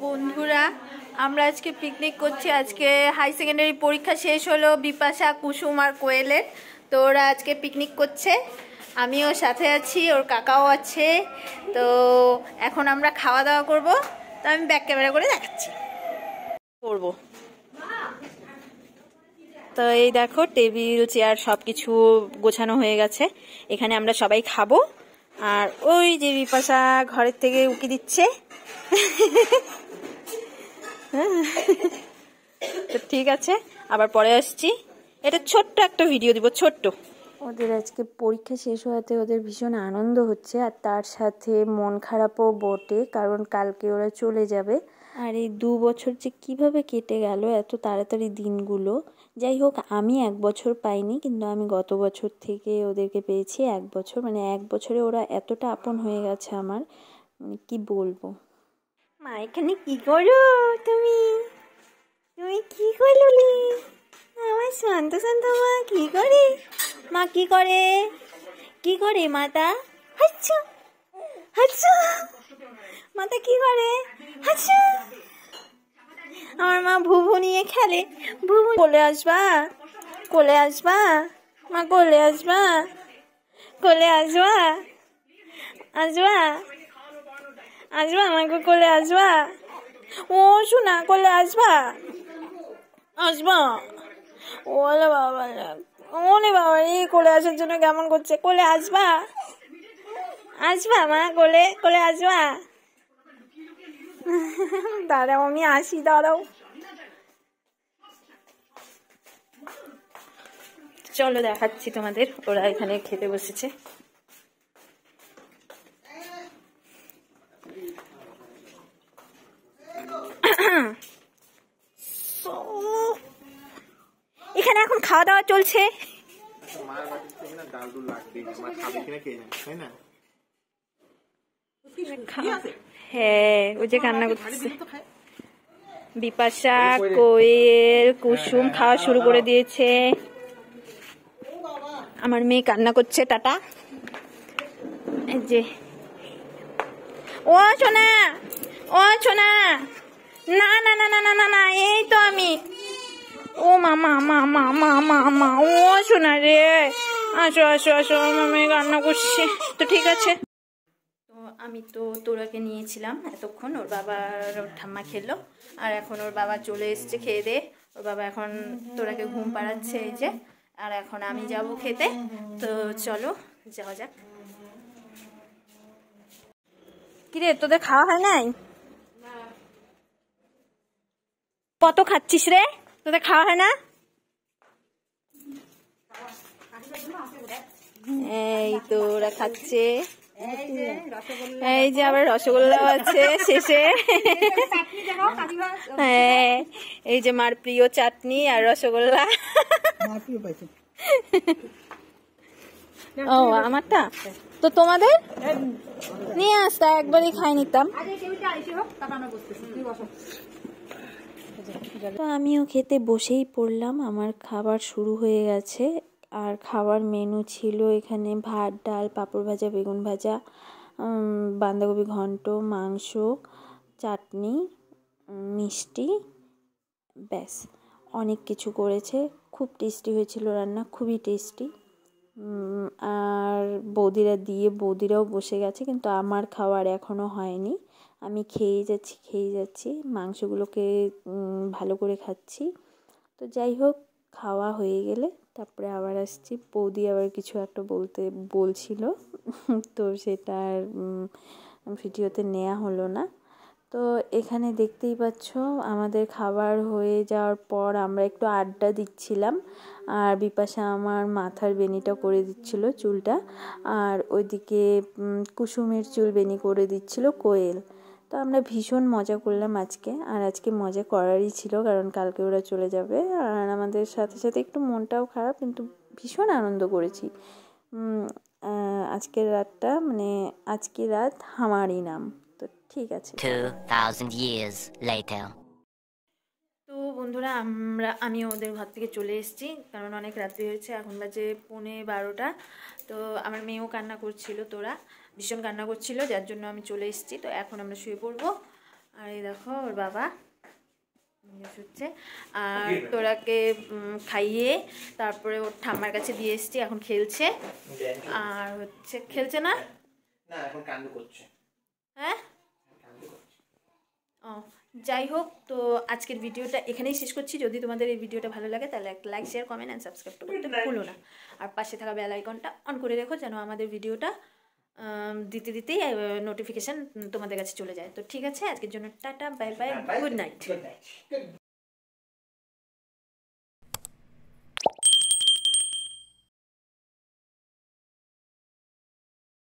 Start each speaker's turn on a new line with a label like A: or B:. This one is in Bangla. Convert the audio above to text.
A: বন্ধুরা, আমরা আজকে পিকনিক করছি। আজকে হাই সেকেন্ডারি পরীক্ষা শেষ হলো বিপাশা, কুসুম আর কোয়েলের। তো ওরা আজকে পিকনিক করছে, আমিও সাথে আছি, ওর কাকাও আছে। তো এখন আমরা খাওয়া দাওয়া করব। তো আমি ব্যাক ক্যামেরা করে দেখাচ্ছি করব। তো এই দেখো, টেবিল চেয়ার সব কিছু গোছানো হয়ে গেছে। এখানে আমরা সবাই খাবো। আর ওই যে বিপাশা ঘরের থেকে উকি দিচ্ছে। তো ঠিক আছে, আবার পরে আসছি। এটা ছোট্ট একটা ভিডিও দিব, ছোট্ট।
B: ওদের আজকে পরীক্ষা শেষ হওয়াতে ওদের ভীষণ আনন্দ হচ্ছে, আর তার সাথে মন খারাপও বটে, কারণ কালকে ওরা চলে যাবে। আর এই 2 বছর যে কিভাবে কেটে গেল এত তাড়াতাড়ি দিনগুলো। যাই হোক, আমি 1 বছর পাইনি, কিন্তু আমি গত বছর থেকে ওদেরকে পেয়েছি 1 বছর। মানে 1 বছরে ওরা এতটা আপন হয়ে গেছে আমার, মানে কি বলবো।
A: মা, এখানে কি করো তুমি? তুমি কি করলি? আমার শান্ত শান্ত মা কি করে? মা কি করে? কি করে মাতা? হাচ্ছু হাচ্ছু, মাতা কি করে? হাচ্ছু। আমার মা ভুভু নিয়ে খেলে। ভুভু, কোলে আসবা? কোলে আসবা? মা কোলে আসবা? কোলে আসবা? আসবা? আসবা আমাকে কোলে আসবা? ও শোনা, কোলে আসবা? আসবা? ওলে বাবা, ওলে বাবা, এই কোলে আসার জন্য কেমন করছে। কোলে আসবা? আসবা মা, কোলে কোলে আসবা? দাঁড়াও, আমি আসি, দাঁড়াও। চলো দেখাচ্ছি তোমাদের, ওরা এখানে খেতে বসেছে। এখানে এখন খাওয়া দাওয়া চলছে। হ্যাঁ, ওই যে কান্না করতেছে। বিপাশা, কোয়েল, কুসুম খাওয়া শুরু করে দিয়েছে। আমার মেয়ে কান্না করছে। টাটা। এই যে, ও সোনা, ও সোনা, না না না না না না না, এই তো আমি। ও মামা মামা মামা মা, ও সোনা রে, আসো আসো আসো, আমার মেয়ে কান্না করছে। তো ঠিক আছে। তো আমি তো তোরাকে নিয়েছিলাম এতক্ষণ, ওর বাবা আর ওর ঠাম্মা খেলো। আর এখন ওর বাবা চলে এসছে খেয়ে দে। ওর বাবা এখন তোরাকে ঘুম পাড়াচ্ছে, এই যে। আর এখন আমি যাব খেতে। তো চলো যাওয়া যাক। কিরে, তোদের খাওয়া হয় নাই? কত খাচ্ছিস রে? তোদের খাওয়া হয় না? এই তো ওরা খাচ্ছে। এই যে আবার রসগোল্লাও আছে শেষে। হ্যাঁ, এই যে মার প্রিয় চাটনি আর রসগোল্লা। ও আমারটা তো তোমাদের নিয়ে আসতা, একবারই খাই নিতাম।
B: তো আমিও খেতে বসেই পড়লাম। আমার খাবার শুরু হয়ে গেছে। আর খাবার মেনু ছিল এখানে ভাত, ডাল, পাঁপড় ভাজা, বেগুন ভাজা, বাঁধাকপি ঘন্ট, মাংস, চাটনি, মিষ্টি, ব্যাস। অনেক কিছু করেছে, খুব টেস্টি হয়েছিল রান্না, খুবই টেস্টি। আর বৌদিরাও বসে গেছে, কিন্তু আমার খাওয়ার এখনও হয়নি। আমি খেয়ে যাচ্ছি মাংসগুলোকে ভালো করে খাচ্ছি। তো যাই হোক, খাওয়া হয়ে গেলে তারপরে আবার আসছি। বৌদি আবার কিছু একটা বলছিল, তো সেটা আর ভিডিওতে নেওয়া হলো না। তো এখানে দেখতেই পাচ্ছ, আমাদের খাবার হয়ে যাওয়ার পর আমরা একটু আড্ডা দিচ্ছিলাম। আর বিপাশা আমার মাথার বেনিটা করে দিচ্ছিল, চুলটা। আর ওইদিকে কুসুমের চুল বেনি করে দিচ্ছিল কোয়েল। তো আমরা ভীষণ মজা করলাম আজকে। আর আজকে মজা করারই ছিল, কারণ কালকে ওরা চলে যাবে। আর আমাদের সাথে সাথে একটু মনটাও খারাপ, কিন্তু ভীষণ আনন্দ করেছি। আজকের রাতটা, মানে আজকের রাত হামারি নাম। তো ঠিক আছে।
C: 2000 years later.
A: তো বন্ধুরা আমি ওদের ঘর থেকে চলে এসেছি, কারণ অনেক রাত্রি হয়েছে, এখন বাজে 11:30। তো আমার মেয়েও কান্না করছিল, তোরা ভীষণ কান্না করছিল, যার জন্য আমি চলে এসেছি। তো এখন আমরা শুয়ে পড়বো। আর এই দেখো ওর বাবা হচ্ছে, আর তোরাকে খাইয়ে তারপরে ওর ঠাম্মার কাছে দিয়ে এসেছি, এখন খেলছে। আর হচ্ছে খেলছে না,
C: এখন কান্না করছে।
A: হ্যাঁ ও যাই হোক, তো আজকের ভিডিওটা এখানেই শেষ করছি। যদি তোমাদের এই ভিডিওটা ভালো লাগে তাহলে একটা like, share, comment and subscribe করতে ভুলো না। আর পাশে থাকা বেল আইকনটা অন করে রেখো, যেন আমাদের ভিডিওটা দিতেই নোটিফিকেশান তোমাদের কাছে চলে যায়। তো ঠিক আছে, আজকের জন্য tata, bye bye, good night.